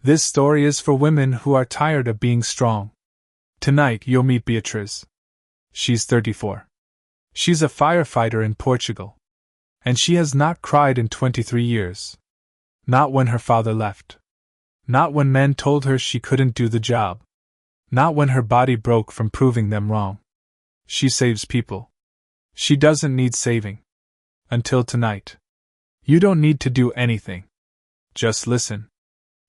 This story is for women who are tired of being strong. Tonight you'll meet Beatriz. She's 34. She's a firefighter in Portugal. And she has not cried in 23 years. Not when her father left. Not when men told her she couldn't do the job. Not when her body broke from proving them wrong. She saves people. She doesn't need saving. Until tonight. You don't need to do anything. Just listen.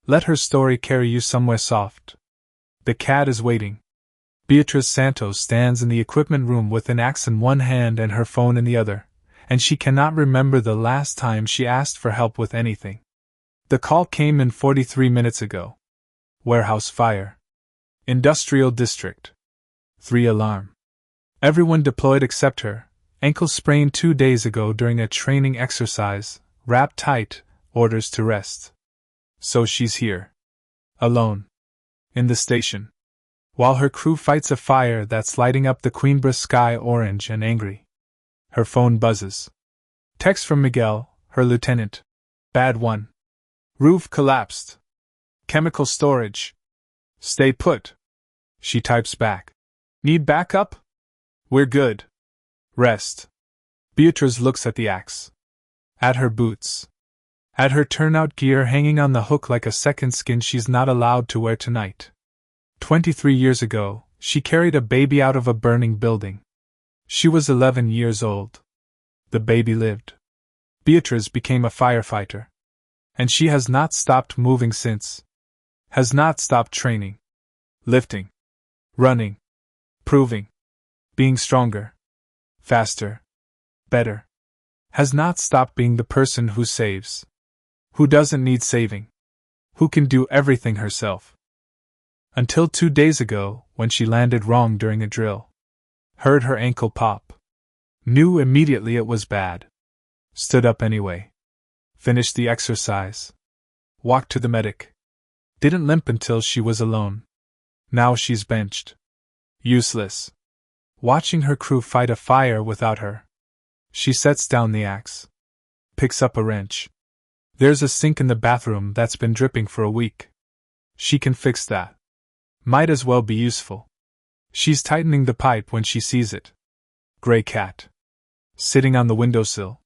Let her story carry you somewhere soft. The cat is waiting. Beatriz Santos stands in the equipment room with an axe in one hand and her phone in the other, and she cannot remember the last time she asked for help with anything. The call came in 43 minutes ago. Warehouse fire. Industrial district. 3 alarm. Everyone deployed except her, ankle sprained 2 days ago during a training exercise, wrapped tight, orders to rest. So she's here. Alone. In the station. While her crew fights a fire that's lighting up the Coimbra sky orange and angry. Her phone buzzes. Text from Miguel, her lieutenant. Bad one. Roof collapsed. Chemical storage. Stay put. She types back. Need backup? We're good. Rest. Beatriz looks at the axe. At her boots. At her turnout gear hanging on the hook like a second skin she's not allowed to wear tonight. 23 years ago, she carried a baby out of a burning building. She was 11 years old. The baby lived. Beatriz became a firefighter. And she has not stopped moving since. Has not stopped training. Lifting. Running. Proving. Being stronger. Faster. Better. Has not stopped being the person who saves. Who doesn't need saving. Who can do everything herself. Until 2 days ago, when she landed wrong during a drill. Heard her ankle pop. Knew immediately it was bad. Stood up anyway. Finished the exercise. Walked to the medic. Didn't limp until she was alone. Now she's benched. Useless. Watching her crew fight a fire without her. She sets down the axe. Picks up a wrench. There's a sink in the bathroom that's been dripping for a week. She can fix that. Might as well be useful. She's tightening the pipe when she sees it. Gray cat. Sitting on the windowsill.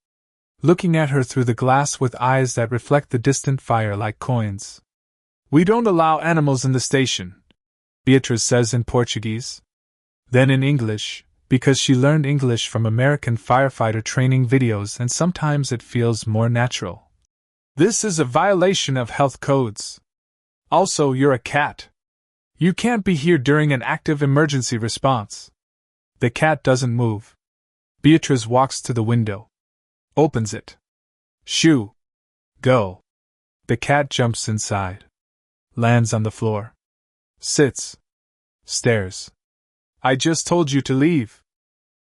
Looking at her through the glass with eyes that reflect the distant fire like coins. We don't allow animals in the station, Beatriz says in Portuguese. Then in English, because she learned English from American firefighter training videos and sometimes it feels more natural. This is a violation of health codes. Also, you're a cat. You can't be here during an active emergency response. The cat doesn't move. Beatriz walks to the window. Opens it. Shoo. Go. The cat jumps inside. Lands on the floor. Sits. Stares. I just told you to leave.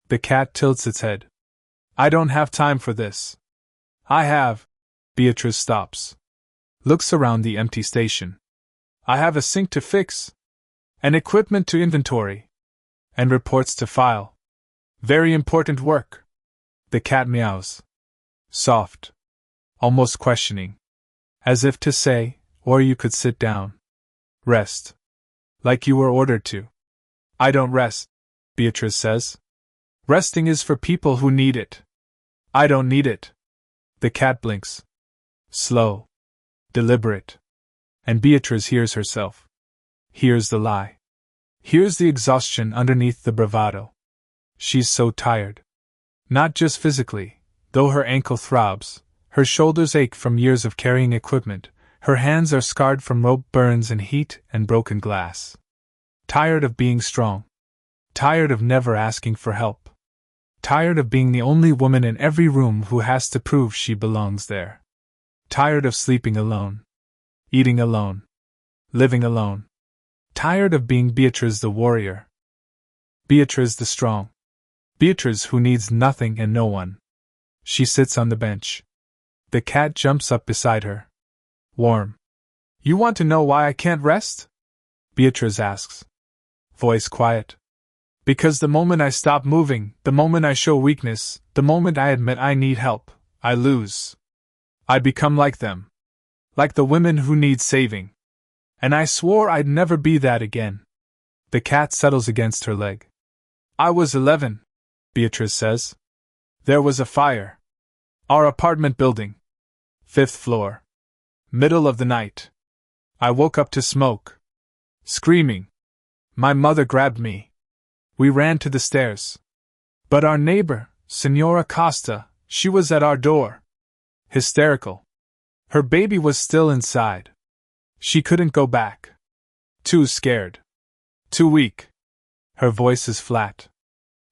The cat tilts its head. I don't have time for this. I have. Beatriz stops. Looks around the empty station. I have a sink to fix. And equipment to inventory. And reports to file. Very important work. The cat meows. Soft. Almost questioning. As if to say, or you could sit down. Rest. Like you were ordered to. I don't rest, Beatriz says. Resting is for people who need it. I don't need it. The cat blinks. Slow. Deliberate. And Beatriz hears herself. Hears the lie. Hears the exhaustion underneath the bravado. She's so tired. Not just physically, though her ankle throbs, her shoulders ache from years of carrying equipment, her hands are scarred from rope burns and heat and broken glass. Tired of being strong. Tired of never asking for help. Tired of being the only woman in every room who has to prove she belongs there. Tired of sleeping alone. Eating alone. Living alone. Tired of being Beatriz the warrior. Beatriz the strong. Beatriz who needs nothing and no one. She sits on the bench. The cat jumps up beside her. Warm. You want to know why I can't rest? Beatriz asks. Voice quiet. Because the moment I stop moving, the moment I show weakness, the moment I admit I need help, I lose. I become like them. Like the women who need saving. And I swore I'd never be that again. The cat settles against her leg. I was 11, Beatrice says. There was a fire. Our apartment building. 5th floor. Middle of the night. I woke up to smoke. Screaming. My mother grabbed me. We ran to the stairs. But our neighbor, Senora Costa, she was at our door. Hysterical. Her baby was still inside. She couldn't go back. Too scared. Too weak. Her voice is flat.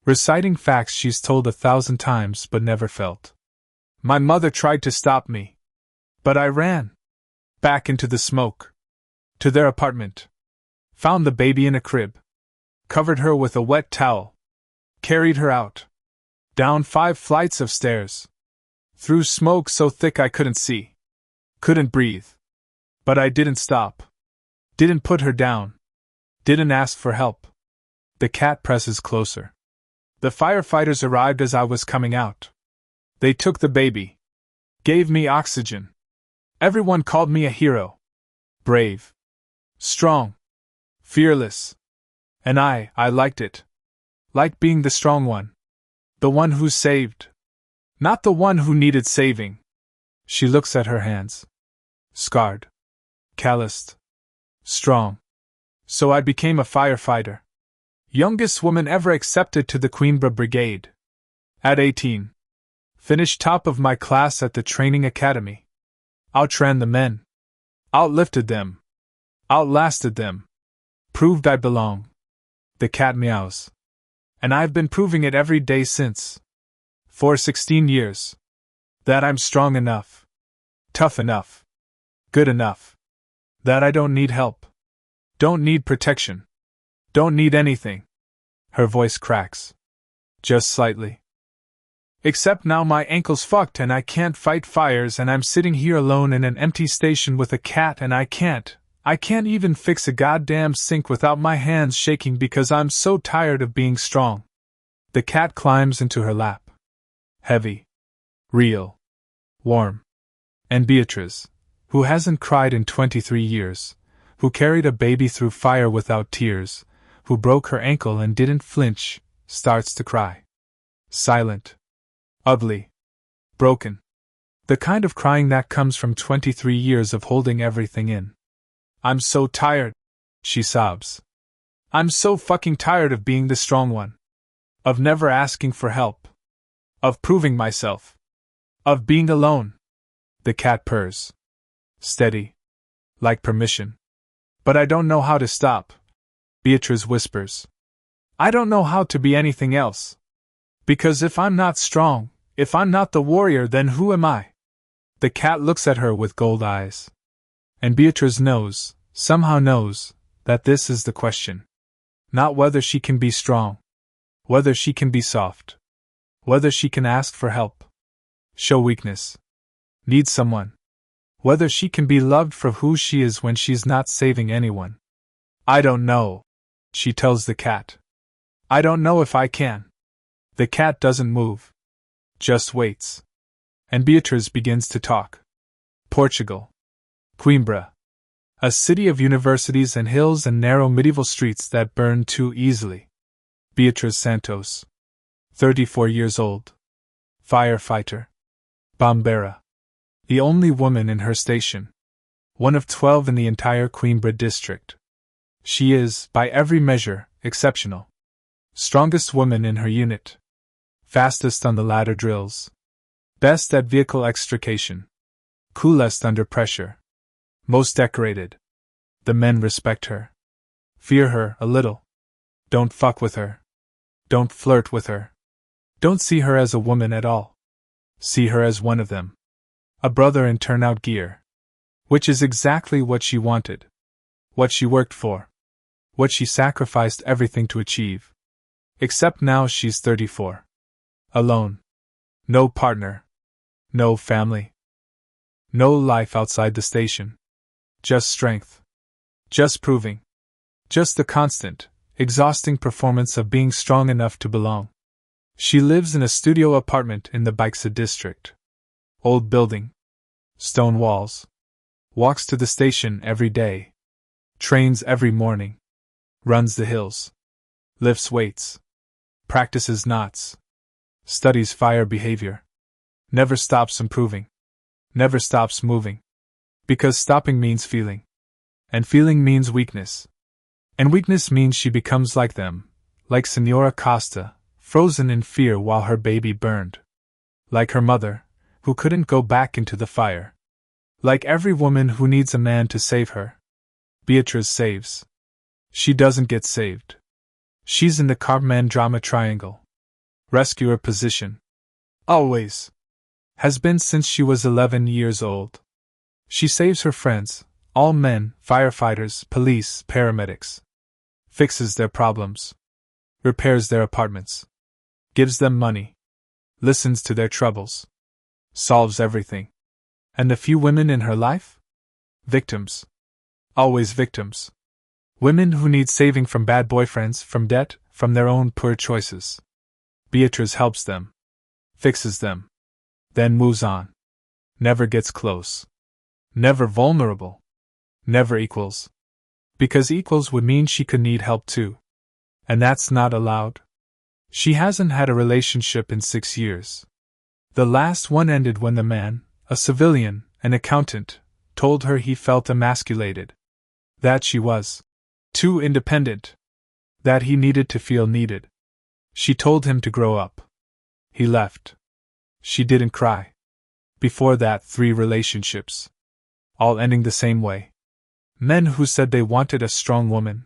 Reciting facts she's told 1,000 times but never felt. My mother tried to stop me. But I ran. Back into the smoke. To their apartment. Found the baby in a crib. Covered her with a wet towel. Carried her out. Down 5 flights of stairs. Through smoke so thick I couldn't see. Couldn't breathe. But I didn't stop. Didn't put her down. Didn't ask for help. The cat presses closer. The firefighters arrived as I was coming out. They took the baby. Gave me oxygen. Everyone called me a hero. Brave. Strong. Fearless. And I liked it. Liked being the strong one. The one who saved. Not the one who needed saving. She looks at her hands. Scarred. Calloused. Strong. So I became a firefighter. Youngest woman ever accepted to the Coimbra Brigade. At 18. Finished top of my class at the training academy. Outran the men. Outlifted them. Outlasted them. Proved I belong. The cat meows. And I've been proving it every day since. For 16 years. That I'm strong enough. Tough enough. Good enough. That I don't need help. Don't need protection. Don't need anything. Her voice cracks. Just slightly. Except now my ankle's fucked and I can't fight fires and I'm sitting here alone in an empty station with a cat and I can't even fix a goddamn sink without my hands shaking because I'm so tired of being strong. The cat climbs into her lap. Heavy. Real. Warm. And Beatrice, who hasn't cried in 23 years, who carried a baby through fire without tears, who broke her ankle and didn't flinch, starts to cry. Silent. Ugly. Broken. The kind of crying that comes from 23 years of holding everything in. I'm so tired, she sobs. I'm so fucking tired of being the strong one. Of never asking for help. Of proving myself. Of being alone. The cat purrs. Steady. Like permission. But I don't know how to stop. Beatrice whispers. I don't know how to be anything else. Because if I'm not strong, if I'm not the warrior, then who am I? The cat looks at her with gold eyes. And Beatrice knows, somehow knows, that this is the question. Not whether she can be strong. Whether she can be soft. Whether she can ask for help. Show weakness. Need someone. Whether she can be loved for who she is when she's not saving anyone. I don't know, she tells the cat. I don't know if I can. The cat doesn't move. Just waits. And Beatrice begins to talk. Portugal. Coimbra. A city of universities and hills and narrow medieval streets that burn too easily. Beatrice Santos. 34 years old. Firefighter. Bombera. The only woman in her station. One of 12 in the entire Coimbra district. She is, by every measure, exceptional. Strongest woman in her unit. Fastest on the ladder drills. Best at vehicle extrication. Coolest under pressure. Most decorated. The men respect her. Fear her a little. Don't fuck with her. Don't flirt with her. Don't see her as a woman at all. See her as one of them. A brother in turnout gear. Which is exactly what she wanted. What she worked for. What she sacrificed everything to achieve. Except now she's 34. Alone. No partner. No family. No life outside the station. Just strength. Just proving. Just the constant, exhausting performance of being strong enough to belong. She lives in a studio apartment in the Baixa district. Old building. Stone walls. Walks to the station every day. trains every morning, runs the hills, lifts weights, practices knots, studies fire behavior, never stops improving, never stops moving. Because stopping means feeling, and feeling means weakness. And weakness means she becomes like them, like Senora Costa, frozen in fear while her baby burned. Like her mother, who couldn't go back into the fire. Like every woman who needs a man to save her. Beatriz saves. She doesn't get saved. She's in the Cartman drama triangle. Rescuer position. Always. Has been since she was 11 years old. She saves her friends, all men, firefighters, police, paramedics. Fixes their problems. Repairs their apartments. Gives them money. Listens to their troubles. Solves everything. And the few women in her life? Victims. Always victims. Women who need saving from bad boyfriends, from debt, from their own poor choices. Beatriz helps them. Fixes them. Then moves on. Never gets close. Never vulnerable. Never equals. Because equals would mean she could need help too. And that's not allowed. She hasn't had a relationship in 6 years. The last one ended when the man, a civilian, an accountant, told her he felt emasculated. That she was too independent. That he needed to feel needed. She told him to grow up. He left. She didn't cry. Before that, 3 relationships. All ending the same way. Men who said they wanted a strong woman.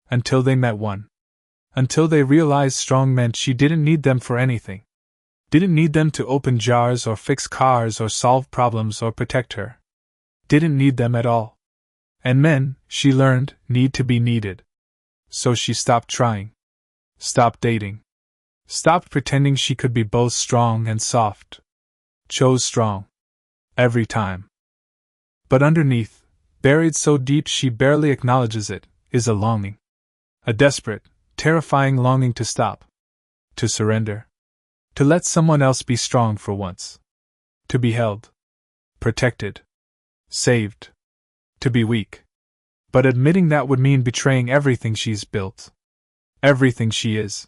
Until they met one. Until they realized strong meant she didn't need them for anything. Didn't need them to open jars or fix cars or solve problems or protect her. Didn't need them at all. And men, she learned, need to be needed. So she stopped trying. Stopped dating. Stopped pretending she could be both strong and soft. Chose strong. Every time. But underneath, buried so deep she barely acknowledges it, is a longing. A desperate, terrifying longing to stop. To surrender. To let someone else be strong for once. To be held. Protected. Saved. To be weak. But admitting that would mean betraying everything she's built. Everything she is.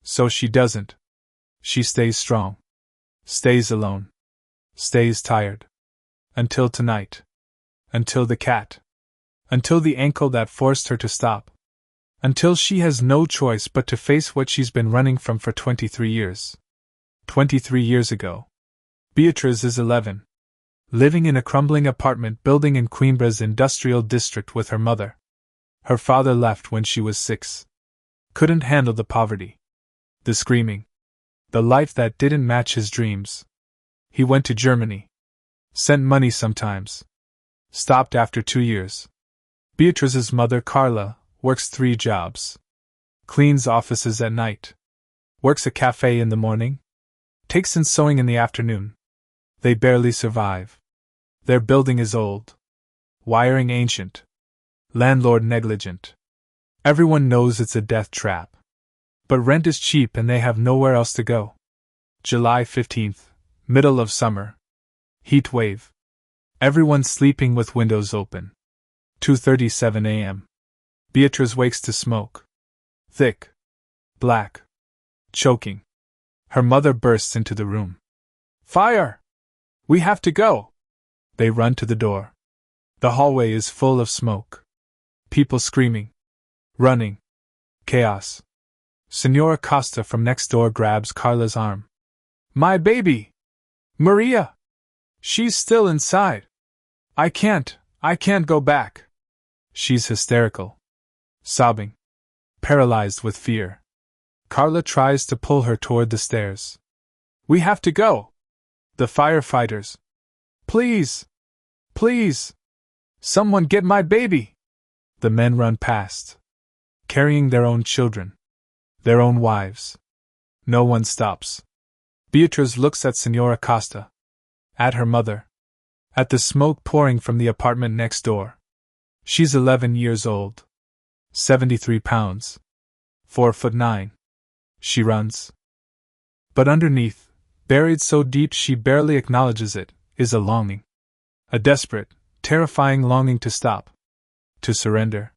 So she doesn't. She stays strong. Stays alone. Stays tired. Until tonight. Until the cat. Until the ankle that forced her to stop. Until she has no choice but to face what she's been running from for 23 years. 23 years ago. Beatriz is 11. Living in a crumbling apartment building in Coimbra's industrial district with her mother. Her father left when she was 6. Couldn't handle the poverty. The screaming. The life that didn't match his dreams. He went to Germany. Sent money sometimes. Stopped after 2 years. Beatriz's mother, Carla, works 3 jobs. Cleans offices at night. Works a cafe in the morning. Takes in sewing in the afternoon. They barely survive. Their building is old. Wiring ancient. Landlord negligent. Everyone knows it's a death trap. But rent is cheap and they have nowhere else to go. July 15th, middle of summer. Heat wave. Everyone sleeping with windows open. 2:37 a.m. Beatriz wakes to smoke. Thick. Black. Choking. Her mother bursts into the room. Fire! We have to go! They run to the door. The hallway is full of smoke. People screaming. Running. Chaos. Senora Costa from next door grabs Carla's arm. My baby! Maria! She's still inside. I can't go back. She's hysterical. Sobbing. Paralyzed with fear. Carla tries to pull her toward the stairs. We have to go. The firefighters. Please! Please! Someone get my baby! The men run past. Carrying their own children. Their own wives. No one stops. Beatriz looks at Senora Costa. At her mother. At the smoke pouring from the apartment next door. She's 11 years old. 73 pounds. 4'9". She runs. But underneath, buried so deep she barely acknowledges it, is a longing. A desperate, terrifying longing to stop. To surrender.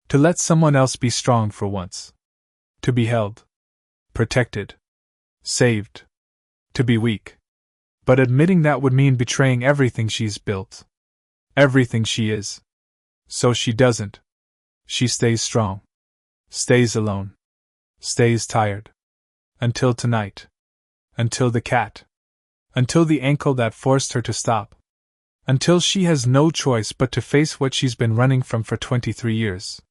To let someone else be strong for once. To be held. Protected. Saved. To be weak. But admitting that would mean betraying everything she's built. Everything she is. So she doesn't. She stays strong. Stays alone. Stays tired. Until tonight. Until the cat. Until the ankle that forced her to stop. Until she has no choice but to face what she's been running from for 23 years.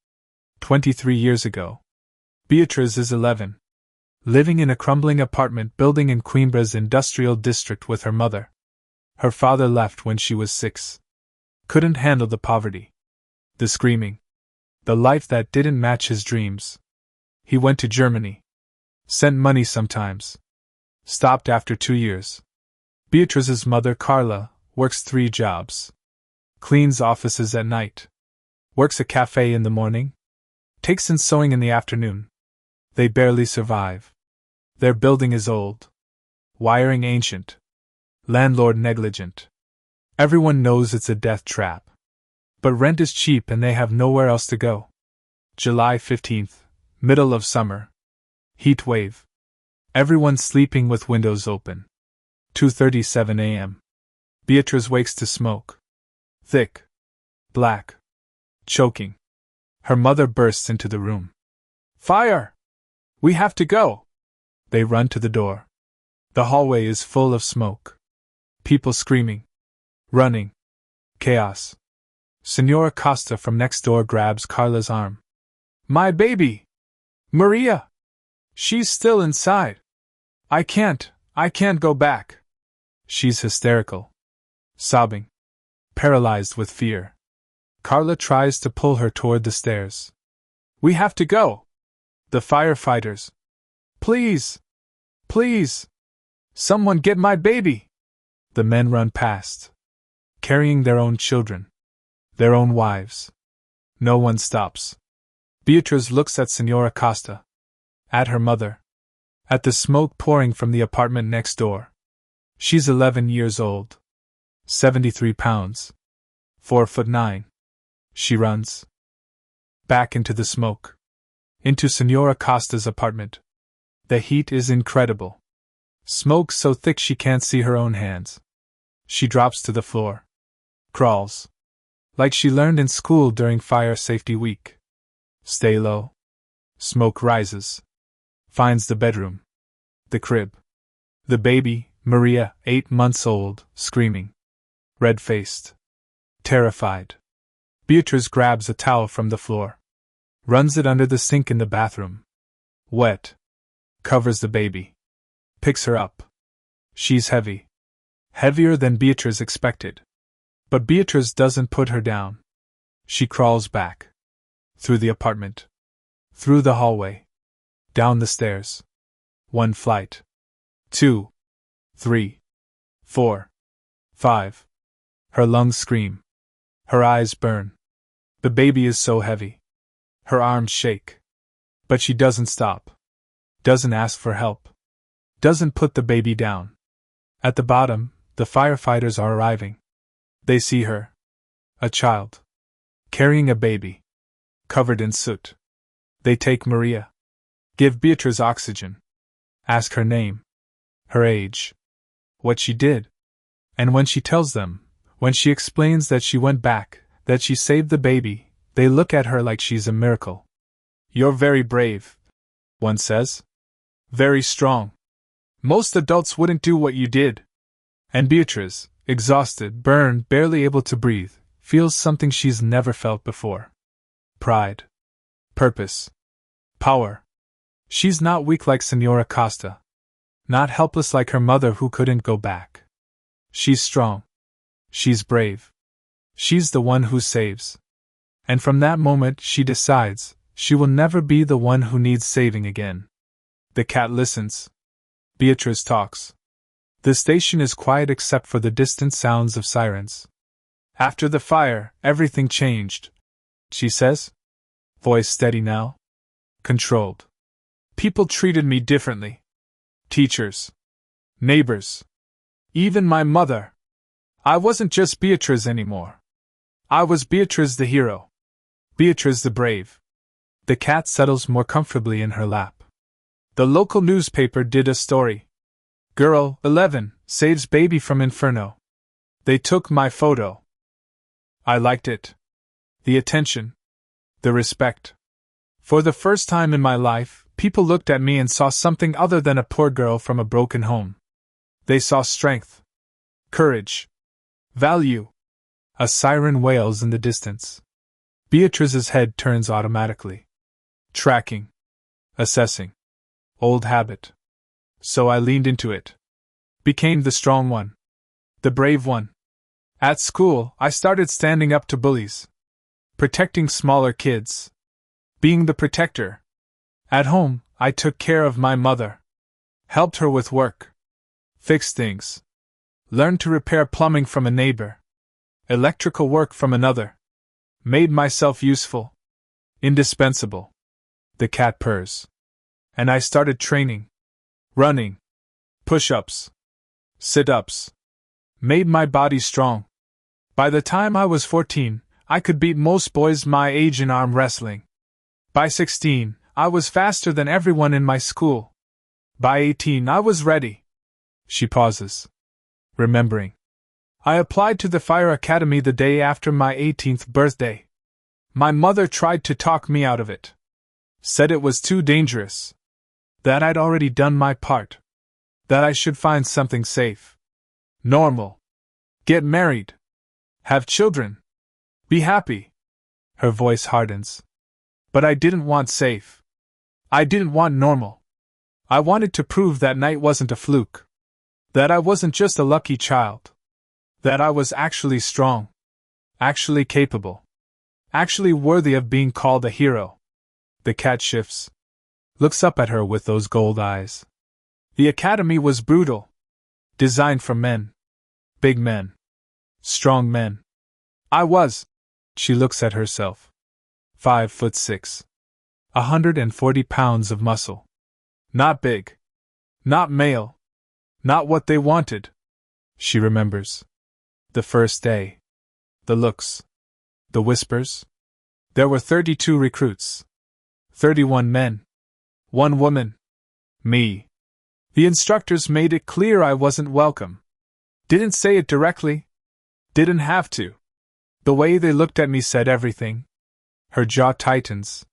23 years ago. Beatriz is 11. Living in a crumbling apartment building in Coimbra's industrial district with her mother. Her father left when she was 6. Couldn't handle the poverty. The screaming. The life that didn't match his dreams. He went to Germany. Sent money sometimes. Stopped after 2 years. Beatriz's mother, Carla, works 3 jobs. Cleans offices at night. Works a cafe in the morning. Takes in sewing in the afternoon. They barely survive. Their building is old. Wiring ancient. Landlord negligent. Everyone knows it's a death trap. But rent is cheap and they have nowhere else to go. July 15th, middle of summer. Heat wave. Everyone sleeping with windows open. 2:37 a.m. Beatriz wakes to smoke. Thick. Black. Choking. Her mother bursts into the room. Fire! We have to go! They run to the door. The hallway is full of smoke. People screaming. Running. Chaos. Senora Costa from next door grabs Carla's arm. My baby! Maria! She's still inside. I can't go back. She's hysterical. Sobbing. Paralyzed with fear. Carla tries to pull her toward the stairs. We have to go. The firefighters. Please! Please! Someone get my baby! The men run past. Carrying their own children. Their own wives. No one stops. Beatriz looks at Senora Costa. At her mother. At the smoke pouring from the apartment next door. She's 11 years old. 73 pounds. 4'9". She runs. Back into the smoke. Into Senora Costa's apartment. The heat is incredible. Smoke so thick she can't see her own hands. She drops to the floor. Crawls. Like she learned in school during fire safety week. Stay low. Smoke rises. Finds the bedroom. The crib. The baby, Maria, 8 months old, screaming. Red-faced. Terrified. Beatriz grabs a towel from the floor. Runs it under the sink in the bathroom. Wet. Covers the baby. Picks her up. She's heavy. Heavier than Beatriz expected. But Beatriz doesn't put her down. She crawls back. Through the apartment. Through the hallway. Down the stairs. 1 flight. 2. 3. 4. 5. Her lungs scream. Her eyes burn. The baby is so heavy. Her arms shake. But she doesn't stop. Doesn't ask for help. Doesn't put the baby down. At the bottom, the firefighters are arriving. They see her. A child. Carrying a baby. Covered in soot. They take Maria. Give Beatriz oxygen. Ask her name. Her age. What she did. And when she tells them, when she explains that she went back, that she saved the baby, they look at her like she's a miracle. You're very brave, one says. Very strong. Most adults wouldn't do what you did. And Beatriz, exhausted, burned, barely able to breathe, feels something she's never felt before. Pride. Purpose. Power. She's not weak like Senora Costa. Not helpless like her mother who couldn't go back. She's strong. She's brave. She's the one who saves. And from that moment she decides she will never be the one who needs saving again. The cat listens. Beatriz talks. The station is quiet except for the distant sounds of sirens. After the fire, everything changed, she says. Voice steady now. Controlled. People treated me differently. Teachers. Neighbors. Even my mother. I wasn't just Beatriz anymore. I was Beatriz the hero. Beatrice the brave. The cat settles more comfortably in her lap. The local newspaper did a story. Girl, 11, saves baby from inferno. They took my photo. I liked it. The attention. The respect. For the first time in my life, people looked at me and saw something other than a poor girl from a broken home. They saw strength. Courage. Value. A siren wails in the distance. Beatrice's head turns automatically. Tracking. Assessing. Old habit. So I leaned into it. Became the strong one. The brave one. At school, I started standing up to bullies. Protecting smaller kids. Being the protector. At home, I took care of my mother. Helped her with work. Fixed things. Learned to repair plumbing from a neighbor. Electrical work from another. Made myself useful. Indispensable. The cat purrs. And I started training. Running. Push-ups. Sit-ups. Made my body strong. By the time I was 14, I could beat most boys my age in arm wrestling. By 16, I was faster than everyone in my school. By 18, I was ready. She pauses. Remembering. I applied to the fire academy the day after my 18th birthday. My mother tried to talk me out of it. Said it was too dangerous. That I'd already done my part. That I should find something safe. Normal. Get married. Have children. Be happy. Her voice hardens. But I didn't want safe. I didn't want normal. I wanted to prove that night wasn't a fluke. That I wasn't just a lucky child. That I was actually strong. Actually capable. Actually worthy of being called a hero. The cat shifts. Looks up at her with those gold eyes. The academy was brutal. Designed for men. Big men. Strong men. I was. She looks at herself. 5'6". 140 pounds of muscle. Not big. Not male. Not what they wanted. She remembers. The first day. The looks. The whispers. There were 32 recruits. 31 men. 1 woman. Me. The instructors made it clear I wasn't welcome. Didn't say it directly. Didn't have to. The way they looked at me said everything. Her jaw tightens.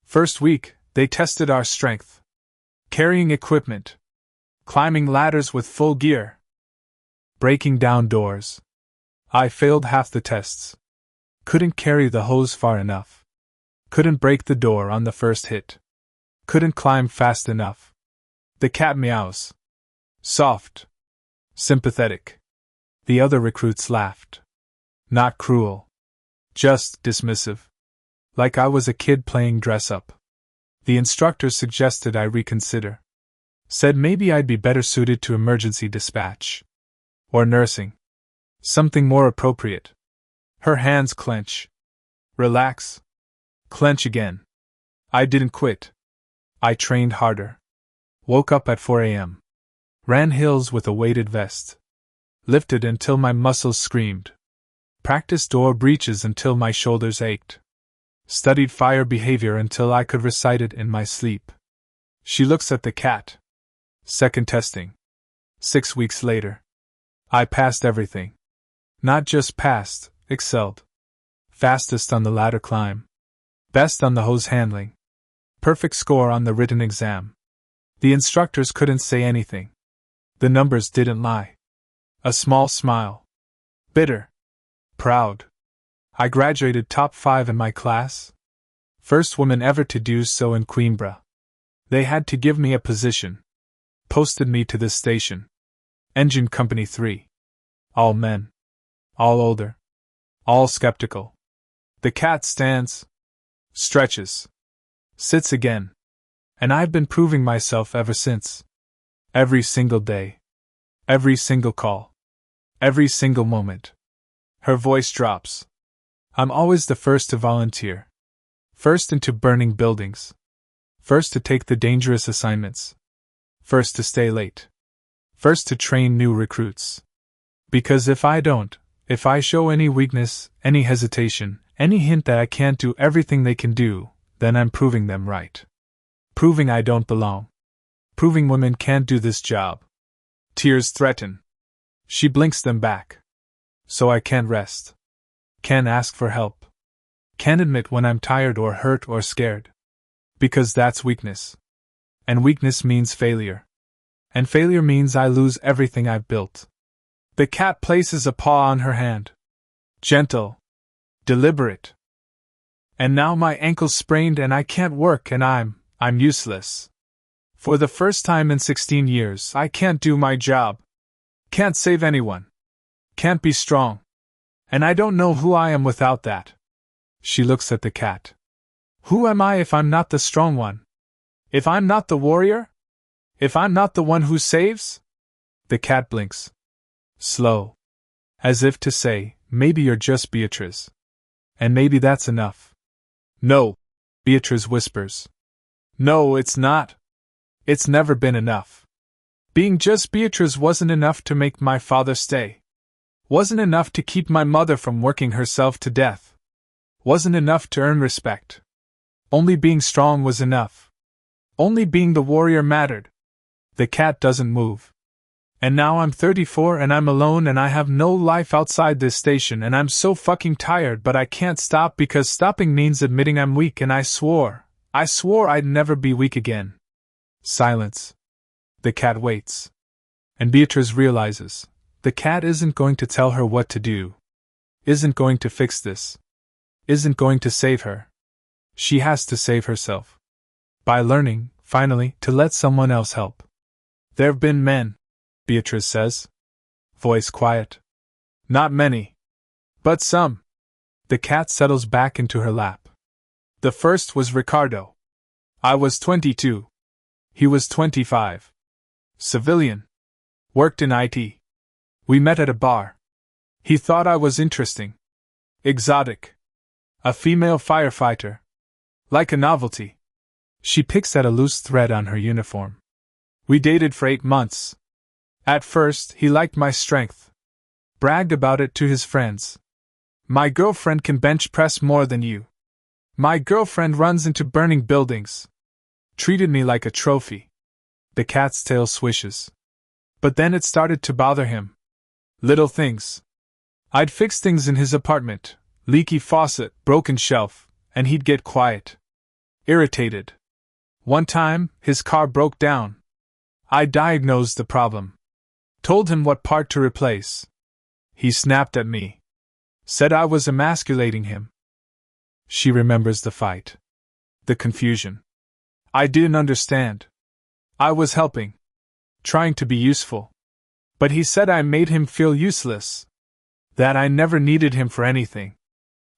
First week, they tested our strength. Carrying equipment. Climbing ladders with full gear. Breaking down doors. I failed half the tests. Couldn't carry the hose far enough. Couldn't break the door on the first hit. Couldn't climb fast enough. The cat meows. Soft. Sympathetic. The other recruits laughed. Not cruel. Just dismissive. Like I was a kid playing dress-up. The instructors suggested I reconsider. Said maybe I'd be better suited to emergency dispatch. Or nursing. Something more appropriate. Her hands clench. Relax. Clench again. I didn't quit. I trained harder. Woke up at 4 a.m. Ran hills with a weighted vest. Lifted until my muscles screamed. Practiced door breaches until my shoulders ached. Studied fire behavior until I could recite it in my sleep. She looks at the cat. Second testing. 6 weeks later. I passed everything. Not just passed, excelled. Fastest on the ladder climb. Best on the hose handling. Perfect score on the written exam. The instructors couldn't say anything. The numbers didn't lie. A small smile. Bitter. Proud. I graduated top 5 in my class. First woman ever to do so in Coimbra. They had to give me a position. Posted me to this station. Engine Company 3. All men. All older. All skeptical. The cat stands. Stretches. Sits again. And I've been proving myself ever since. Every single day. Every single call. Every single moment. Her voice drops. I'm always the first to volunteer. First into burning buildings. First to take the dangerous assignments. First to stay late. First to train new recruits. Because if I don't, if I show any weakness, any hesitation, Any hint that I can't do everything they can do, then I'm proving them right. Proving I don't belong. Proving women can't do this job. Tears threaten. She blinks them back. So I can't rest. Can't ask for help. Can't admit when I'm tired or hurt or scared. Because that's weakness. And weakness means failure. And failure means I lose everything I've built. The cat places a paw on her hand. Gentle. Deliberate. And now my ankle's sprained and I can't work and I'm useless. For the first time in 16 years, I can't do my job. Can't save anyone. Can't be strong. And I don't know who I am without that. She looks at the cat. Who am I if I'm not the strong one? If I'm not the warrior? If I'm not the one who saves? The cat blinks. Slow. As if to say, maybe you're just Beatrice. And maybe that's enough. No, Beatrice whispers. No, it's not. It's never been enough. Being just Beatrice wasn't enough to make my father stay. Wasn't enough to keep my mother from working herself to death. Wasn't enough to earn respect. Only being strong was enough. Only being the warrior mattered. The cat doesn't move. And now I'm 34 and I'm alone and I have no life outside this station and I'm so fucking tired but I can't stop because stopping means admitting I'm weak and I swore I'd never be weak again. Silence. The cat waits. And Beatrice realizes, the cat isn't going to tell her what to do. Isn't going to fix this. Isn't going to save her. She has to save herself. By learning, finally, to let someone else help. There've been men, Beatrice says. Voice quiet. Not many. But some. The cat settles back into her lap. The first was Ricardo. I was 22. He was 25. Civilian. Worked in IT. We met at a bar. He thought I was interesting. Exotic. A female firefighter. Like a novelty. She picks at a loose thread on her uniform. We dated for 8 months. At first, he liked my strength. Bragged about it to his friends. My girlfriend can bench press more than you. My girlfriend runs into burning buildings. Treated me like a trophy. The cat's tail swishes. But then it started to bother him. Little things. I'd fix things in his apartment, leaky faucet, broken shelf, and he'd get quiet. Irritated. One time, his car broke down. I diagnosed the problem. Told him what part to replace. He snapped at me. Said I was emasculating him. She remembers the fight. The confusion. I didn't understand. I was helping. Trying to be useful. But he said I made him feel useless. That I never needed him for anything.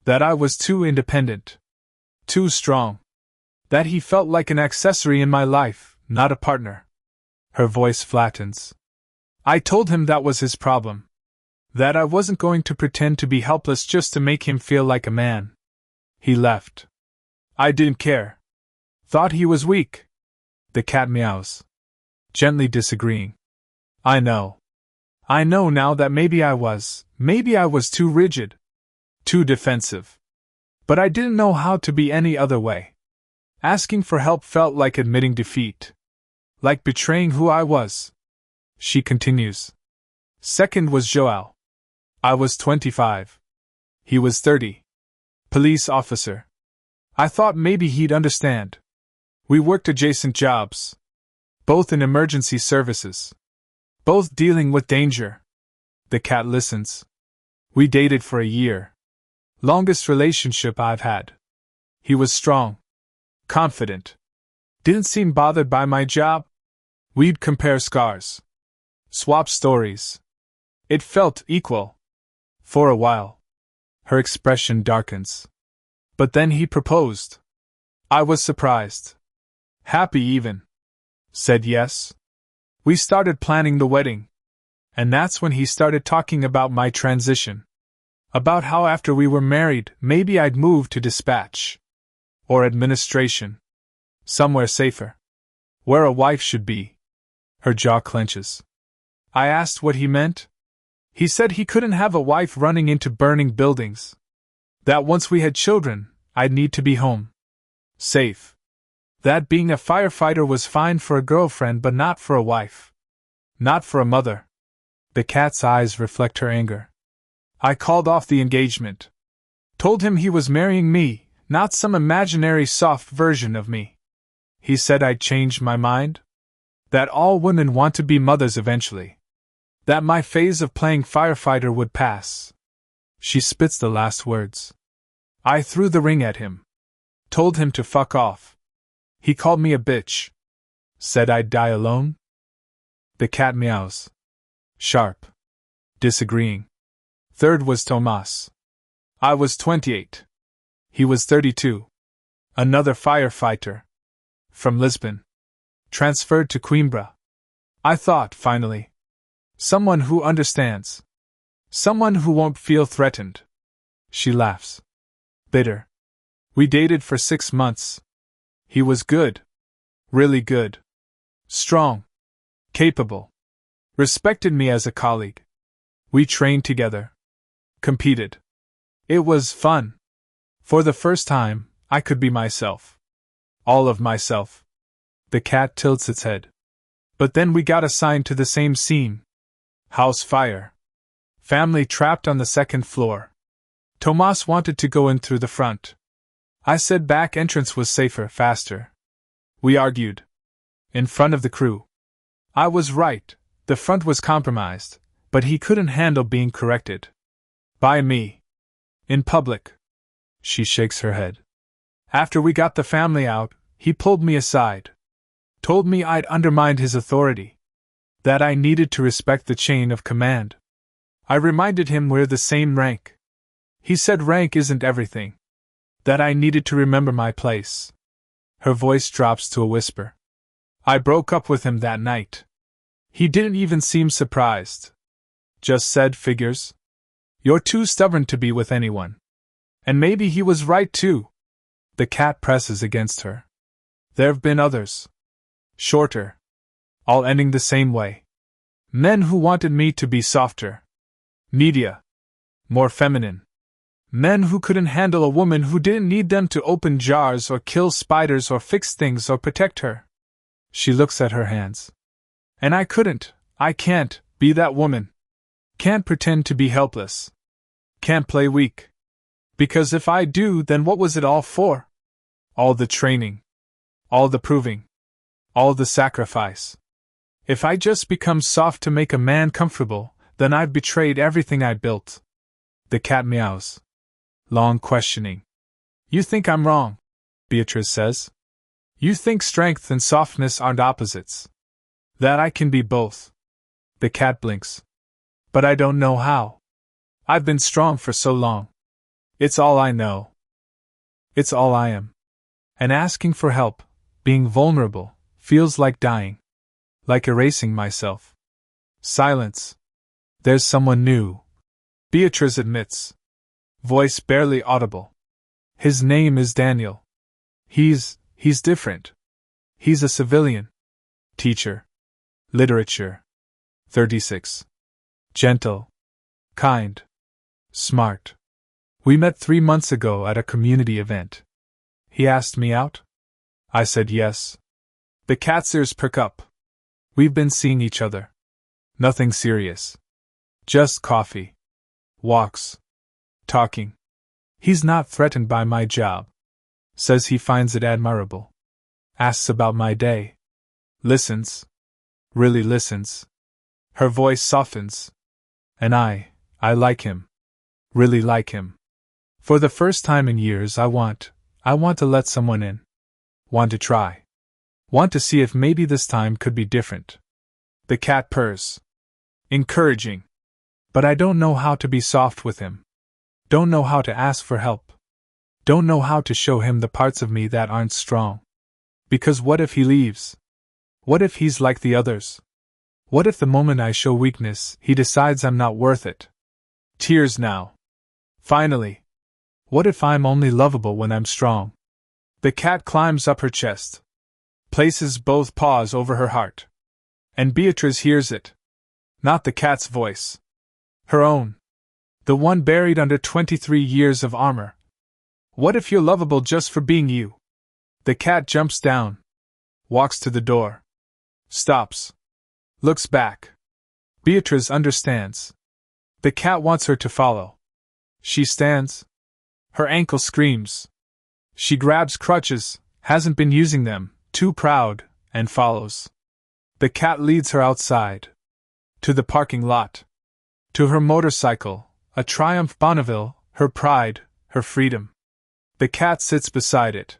That I was too independent. Too strong. That he felt like an accessory in my life, not a partner. Her voice flattens. I told him that was his problem. That I wasn't going to pretend to be helpless just to make him feel like a man. He left. I didn't care. Thought he was weak. The cat meows. Gently disagreeing. I know. I know now that maybe I was too rigid. Too defensive. But I didn't know how to be any other way. Asking for help felt like admitting defeat. Like betraying who I was. She continues. Second was Joel. I was 25. He was 30. Police officer. I thought maybe he'd understand. We worked adjacent jobs. Both in emergency services. Both dealing with danger. The cat listens. We dated for a year. Longest relationship I've had. He was strong. Confident. Didn't seem bothered by my job. We'd compare scars. Swap stories. It felt equal. For a while. Her expression darkens. But then he proposed. I was surprised. Happy even. Said yes. We started planning the wedding. And that's when he started talking about my transition. About how after we were married, maybe I'd move to dispatch. Or administration. Somewhere safer. Where a wife should be. Her jaw clenches. I asked what he meant. He said he couldn't have a wife running into burning buildings. That once we had children, I'd need to be home. Safe. That being a firefighter was fine for a girlfriend but not for a wife. Not for a mother. The cat's eyes reflect her anger. I called off the engagement. Told him he was marrying me, not some imaginary soft version of me. He said I'd changed my mind. That all women want to be mothers eventually. That my phase of playing firefighter would pass. She spits the last words. I threw the ring at him. Told him to fuck off. He called me a bitch. Said I'd die alone. The cat meows. Sharp. Disagreeing. Third was Tomas. I was 28. He was 32. Another firefighter. From Lisbon. Transferred to Coimbra. I thought, finally. Someone who understands. Someone who won't feel threatened. She laughs. Bitter. We dated for 6 months. He was good. Really good. Strong. Capable. Respected me as a colleague. We trained together. Competed. It was fun. For the first time, I could be myself. All of myself. The cat tilts its head. But then we got assigned to the same scene. House fire. Family trapped on the second floor. Tomas wanted to go in through the front. I said back entrance was safer, faster. We argued. In front of the crew. I was right, the front was compromised, but he couldn't handle being corrected. By me. In public. She shakes her head. After we got the family out, he pulled me aside. Told me I'd undermined his authority. That I needed to respect the chain of command. I reminded him we're the same rank. He said rank isn't everything. That I needed to remember my place. Her voice drops to a whisper. I broke up with him that night. He didn't even seem surprised. Just said, figures. You're too stubborn to be with anyone. And maybe he was right too. The cat presses against her. There've been others. Shorter. All ending the same way. Men who wanted me to be softer. Media. More feminine. Men who couldn't handle a woman who didn't need them to open jars or kill spiders or fix things or protect her. She looks at her hands. And I can't, be that woman. Can't pretend to be helpless. Can't play weak. Because if I do, then what was it all for? All the training. All the proving. All the sacrifice. If I just become soft to make a man comfortable, then I've betrayed everything I built. The cat meows. Long questioning. You think I'm wrong, Beatrice says. You think strength and softness aren't opposites. That I can be both. The cat blinks. But I don't know how. I've been strong for so long. It's all I know. It's all I am. And asking for help, being vulnerable, feels like dying. Like erasing myself. Silence. There's someone new. Beatrice admits. Voice barely audible. His name is Daniel. He's different. He's a civilian. Teacher. Literature. 36. Gentle. Kind. Smart. We met 3 months ago at a community event. He asked me out. I said yes. The cat's ears perk up. We've been seeing each other. Nothing serious. Just coffee. Walks. Talking. He's not threatened by my job. Says he finds it admirable. Asks about my day. Listens. Really listens. Her voice softens. And I like him. Really like him. For the first time in years I want to let someone in. Want to try. Want to see if maybe this time could be different. The cat purrs. Encouraging. But I don't know how to be soft with him. Don't know how to ask for help. Don't know how to show him the parts of me that aren't strong. Because what if he leaves? What if he's like the others? What if the moment I show weakness, he decides I'm not worth it? Tears now. Finally. What if I'm only lovable when I'm strong? The cat climbs up her chest. Places both paws over her heart. And Beatrice hears it. Not the cat's voice. Her own. The one buried under 23 years of armor, What if you're lovable just for being you? The cat jumps down, walks to the door, stops, looks back. Beatrice understands. The cat wants her to follow. She stands. Her ankle screams. She grabs crutches, hasn't been using them, too proud, and follows. The cat leads her outside. To the parking lot. To her motorcycle, a Triumph Bonneville, her pride, her freedom. The cat sits beside it.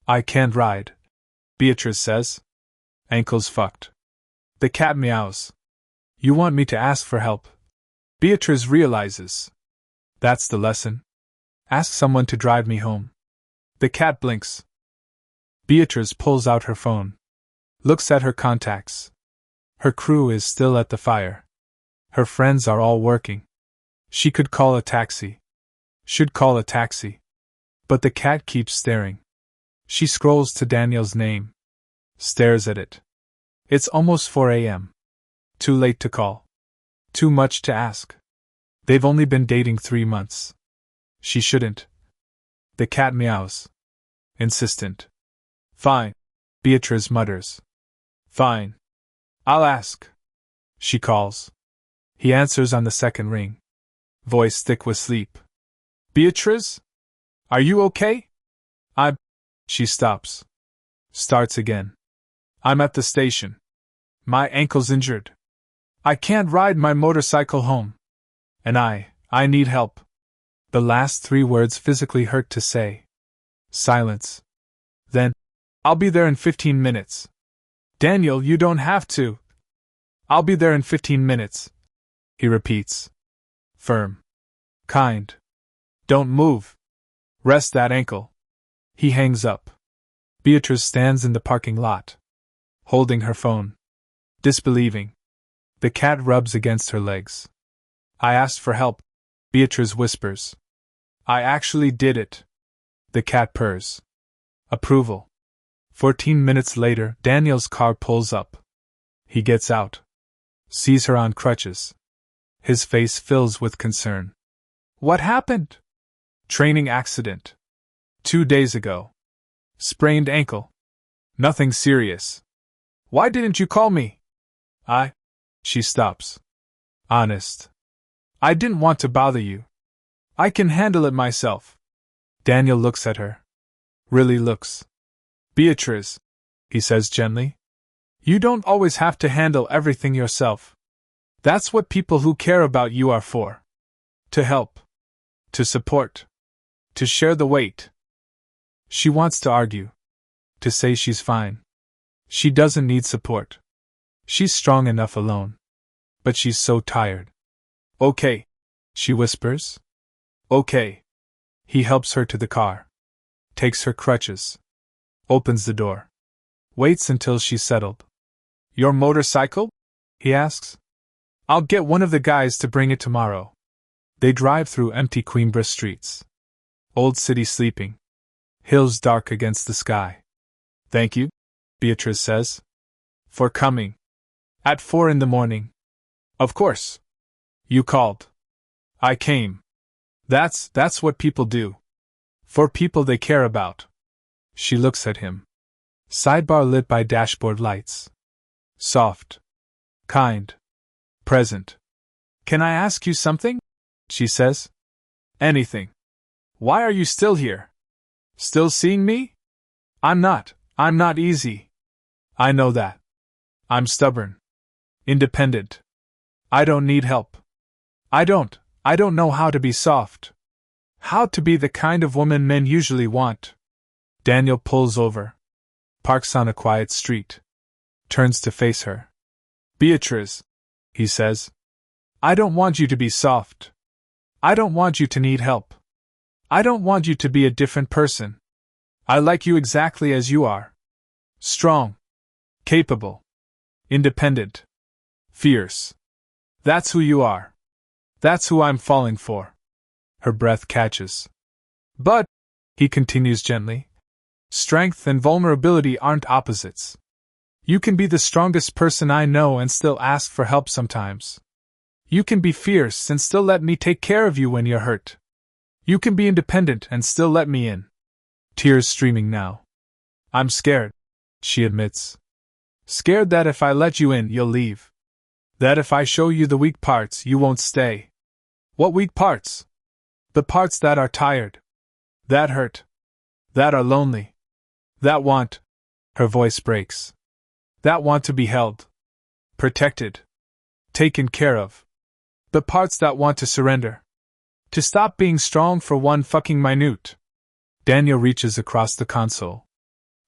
I can't ride, Beatrice says. Ankle's fucked. The cat meows. You want me to ask for help? Beatrice realizes. That's the lesson. Ask someone to drive me home. The cat blinks. Beatrice pulls out her phone. Looks at her contacts. Her crew is still at the fire. Her friends are all working. She could call a taxi. Should call a taxi. But the cat keeps staring. She scrolls to Daniel's name. Stares at it. It's almost 4 a.m. Too late to call. Too much to ask. They've only been dating 3 months. She shouldn't. The cat meows. Insistent. Fine, Beatrice mutters. Fine. I'll ask. She calls. He answers on the second ring. Voice thick with sleep. Beatrice? Are you okay? She stops. Starts again. I'm at the station. My ankle's injured. I can't ride my motorcycle home. And I need help. The last 3 words physically hurt to say. Silence. Then, I'll be there in 15 minutes. Daniel, you don't have to. I'll be there in 15 minutes. He repeats. Firm. Kind. Don't move. Rest that ankle. He hangs up. Beatrice stands in the parking lot, holding her phone. Disbelieving. The cat rubs against her legs. I asked for help, Beatrice whispers. I actually did it. The cat purrs. Approval. 14 minutes later, Daniel's car pulls up. He gets out. Sees her on crutches. His face fills with concern. What happened? Training accident. 2 days ago. Sprained ankle. Nothing serious. Why didn't you call me? She stops. Honest. I didn't want to bother you. I can handle it myself. Daniel looks at her. Really looks. Beatrice, he says gently. You don't always have to handle everything yourself. That's what people who care about you are for. To help. To support. To share the weight. She wants to argue. To say she's fine. She doesn't need support. She's strong enough alone. But she's so tired. Okay, she whispers. Okay. He helps her to the car. Takes her crutches. Opens the door. Waits until she's settled. Your motorcycle? He asks. I'll get one of the guys to bring it tomorrow. They drive through empty Coimbra streets. Old city sleeping. Hills dark against the sky. Thank you, Beatrice says. For coming. At 4 in the morning. Of course. You called. I came. That's what people do. For people they care about. She looks at him. Sidebar lit by dashboard lights. Soft. Kind. Present. Can I ask you something? She says. Anything. Why are you still here? Still seeing me? I'm not easy. I know that. I'm stubborn. Independent. I don't need help. I don't know how to be soft. How to be the kind of woman men usually want. Daniel pulls over. Parks on a quiet street. Turns to face her. Beatrice, he says. I don't want you to be soft. I don't want you to need help. I don't want you to be a different person. I like you exactly as you are. Strong. Capable. Independent. Fierce. That's who you are. That's who I'm falling for. Her breath catches. But, he continues gently, strength and vulnerability aren't opposites. You can be the strongest person I know and still ask for help sometimes. You can be fierce and still let me take care of you when you're hurt. You can be independent and still let me in. Tears streaming now. I'm scared, she admits. Scared that if I let you in, you'll leave. That if I show you the weak parts, you won't stay. What weak parts? The parts that are tired. That hurt. That are lonely. That want. Her voice breaks. That want to be held. Protected. Taken care of. The parts that want to surrender. To stop being strong for one fucking minute. Daniel reaches across the console.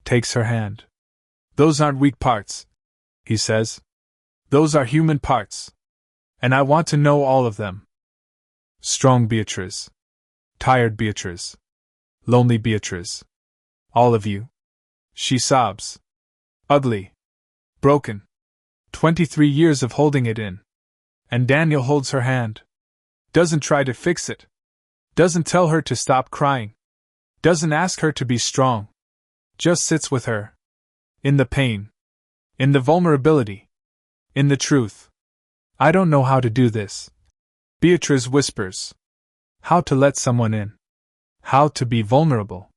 Takes her hand. Those aren't weak parts, he says. Those are human parts. And I want to know all of them. Strong Beatrice. Tired Beatrice. Lonely Beatrice. All of you. She sobs. Ugly. Broken. 23 years of holding it in. And Daniel holds her hand. Doesn't try to fix it. Doesn't tell her to stop crying. Doesn't ask her to be strong. Just sits with her. In the pain. In the vulnerability. In the truth. I don't know how to do this. Beatrice whispers. How to let someone in. How to be vulnerable.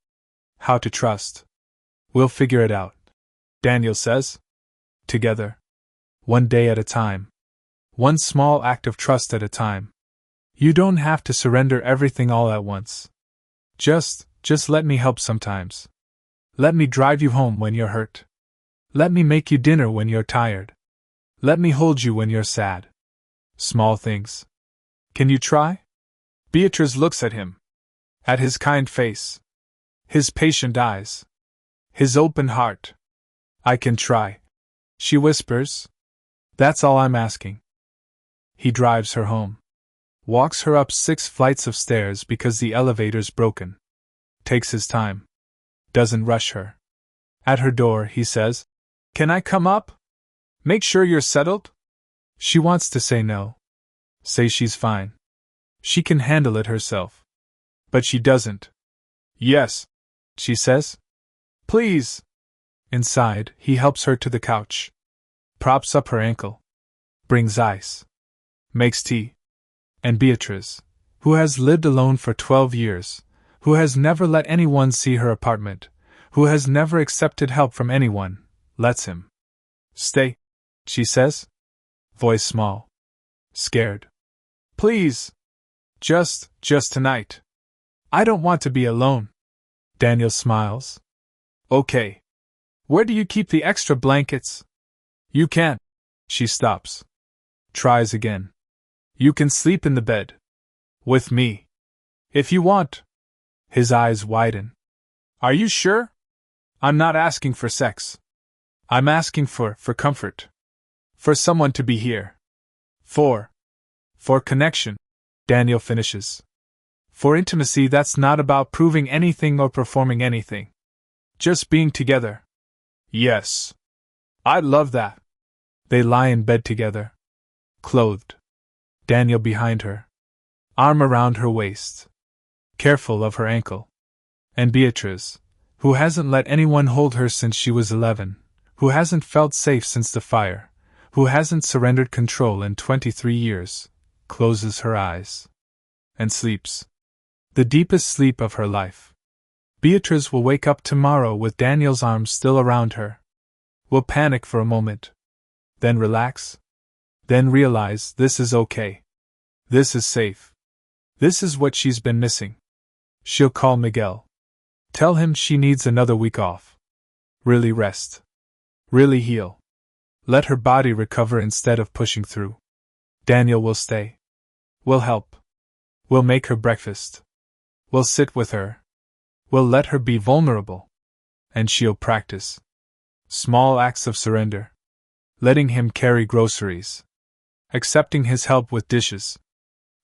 How to trust. We'll figure it out, Daniel says. Together. One day at a time. One small act of trust at a time. You don't have to surrender everything all at once. Just let me help sometimes. Let me drive you home when you're hurt. Let me make you dinner when you're tired. Let me hold you when you're sad. Small things. Can you try? Beatrice looks at him. At his kind face. His patient eyes. His open heart. I can try, she whispers. That's all I'm asking. He drives her home. Walks her up 6 flights of stairs because the elevator's broken. Takes his time. Doesn't rush her. At her door, he says, Can I come up? Make sure you're settled? She wants to say no. Say she's fine. She can handle it herself. But she doesn't. Yes, she says. Please. Inside, he helps her to the couch. Props up her ankle. Brings ice. Makes tea. And Beatrice, who has lived alone for 12 years, who has never let anyone see her apartment, who has never accepted help from anyone, lets him. Stay, she says. Voice small. Scared. Please. Just tonight. I don't want to be alone. Daniel smiles. Okay. Where do you keep the extra blankets? You can't. She stops. Tries again. You can sleep in the bed. With me. If you want. His eyes widen. Are you sure? I'm not asking for sex. I'm asking for comfort. For someone to be here. For connection, Daniel finishes. For intimacy that's not about proving anything or performing anything. Just being together. Yes. I'd love that. They lie in bed together. Clothed. Daniel behind her. Arm around her waist. Careful of her ankle. And Beatrice, who hasn't let anyone hold her since she was 11, who hasn't felt safe since the fire, who hasn't surrendered control in 23 years, closes her eyes. And sleeps. The deepest sleep of her life. Beatrice will wake up tomorrow with Daniel's arms still around her. Will panic for a moment. Then relax. Then realize this is okay. This is safe. This is what she's been missing. She'll call Miguel. Tell him she needs another week off. Really rest. Really heal. Let her body recover instead of pushing through. Daniel will stay. Will help. Will make her breakfast. Will sit with her. Will let her be vulnerable. And she'll practice. Small acts of surrender. Letting him carry groceries. Accepting his help with dishes.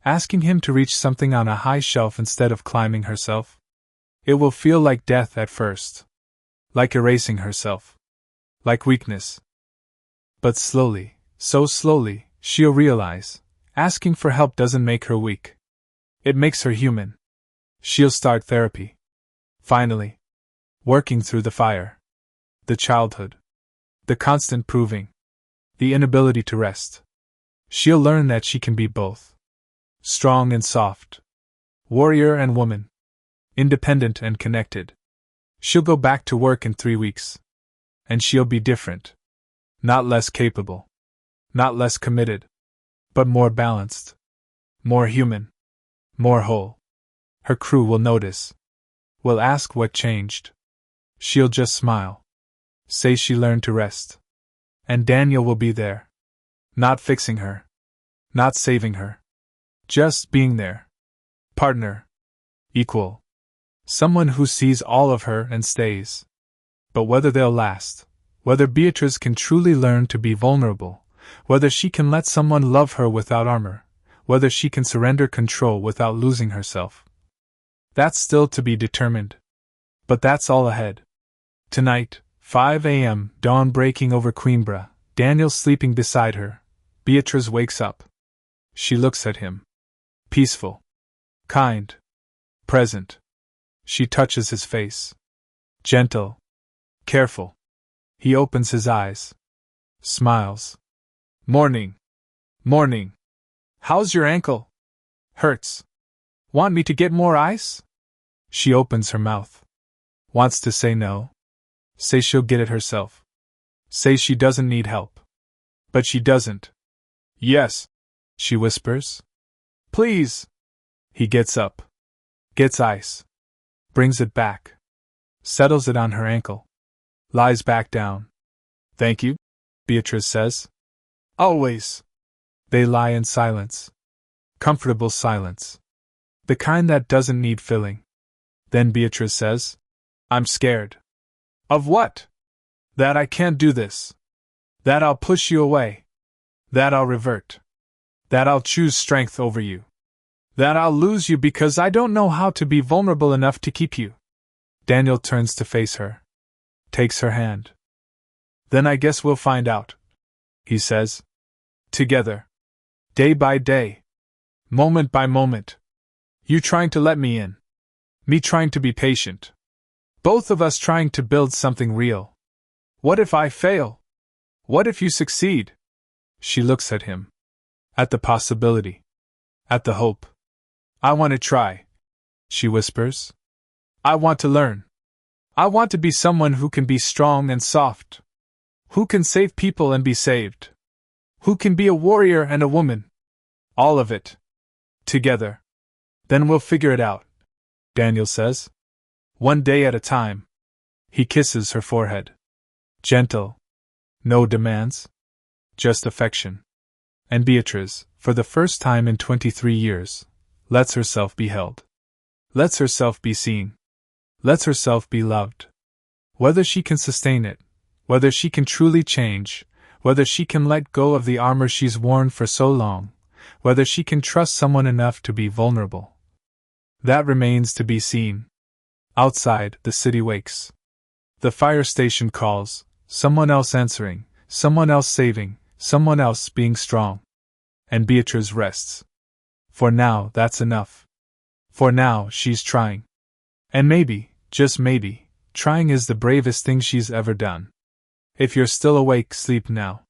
Asking him to reach something on a high shelf instead of climbing herself. It will feel like death at first. Like erasing herself. Like weakness. But slowly, so slowly, she'll realize, asking for help doesn't make her weak. It makes her human. She'll start therapy. Finally. Working through the fire. The childhood. The constant proving. The inability to rest. She'll learn that she can be both. Strong and soft. warrior and woman. Independent and connected. She'll go back to work in 3 weeks. And she'll be different. Not less capable. Not less committed. But more balanced. More human. More whole. Her crew will notice. Will ask what changed. She'll just smile. Say she learned to rest. And Daniel will be there. Not fixing her. Not saving her. Just being there. Partner. Equal. Someone who sees all of her and stays. But whether they'll last, whether Beatrice can truly learn to be vulnerable, whether she can let someone love her without armor, whether she can surrender control without losing herself, that's still to be determined. But that's all ahead. Tonight, 5 a.m., dawn breaking over Queenborough, Daniel sleeping beside her. Beatrice wakes up. She looks at him. Peaceful. Kind. Present. She touches his face. Gentle. Careful. He opens his eyes. Smiles. Morning. Morning. How's your ankle? Hurts. Want me to get more ice? She opens her mouth. Wants to say no. Say she'll get it herself. Say she doesn't need help. But she doesn't. Yes, she whispers. Please. He gets up. Gets ice. Brings it back. Settles it on her ankle. Lies back down. Thank you, Beatrice says. Always. They lie in silence. Comfortable silence. The kind that doesn't need filling. Then Beatrice says, I'm scared. Of what? That I can't do this. That I'll push you away. That I'll revert. That I'll choose strength over you. That I'll lose you because I don't know how to be vulnerable enough to keep you. Daniel turns to face her. Takes her hand. Then I guess we'll find out, he says. Together. Day by day. Moment by moment. You trying to let me in. Me trying to be patient. Both of us trying to build something real. What if I fail? What if you succeed? She looks at him. At the possibility. At the hope. I want to try, she whispers. I want to learn. I want to be someone who can be strong and soft. Who can save people and be saved. Who can be a warrior and a woman. All of it. Together. Then we'll figure it out, Daniel says. One day at a time. He kisses her forehead. Gentle. No demands. Just affection. And Beatrice, for the first time in 23 years, lets herself be held. Lets herself be seen. Lets herself be loved. Whether she can sustain it, whether she can truly change, whether she can let go of the armor she's worn for so long, whether she can trust someone enough to be vulnerable. That remains to be seen. Outside, the city wakes. The fire station calls, someone else answering, someone else saving, someone else being strong. And Beatrice rests. For now, that's enough. For now, she's trying. And maybe, just maybe, trying is the bravest thing she's ever done. If you're still awake, sleep now.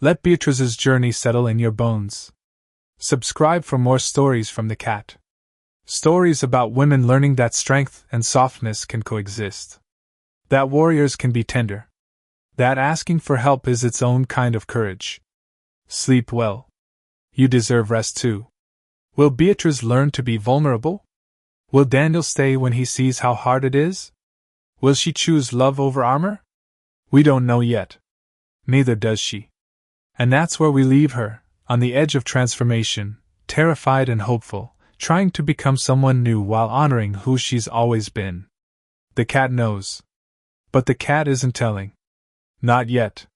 Let Beatrice's journey settle in your bones. Subscribe for more stories from the cat. Stories about women learning that strength and softness can coexist. That warriors can be tender. That asking for help is its own kind of courage. Sleep well. You deserve rest too. Will Beatrice learn to be vulnerable? Will Daniel stay when he sees how hard it is? Will she choose love over armor? We don't know yet. Neither does she. And that's where we leave her, on the edge of transformation, terrified and hopeful, trying to become someone new while honoring who she's always been. The cat knows. But the cat isn't telling. Not yet.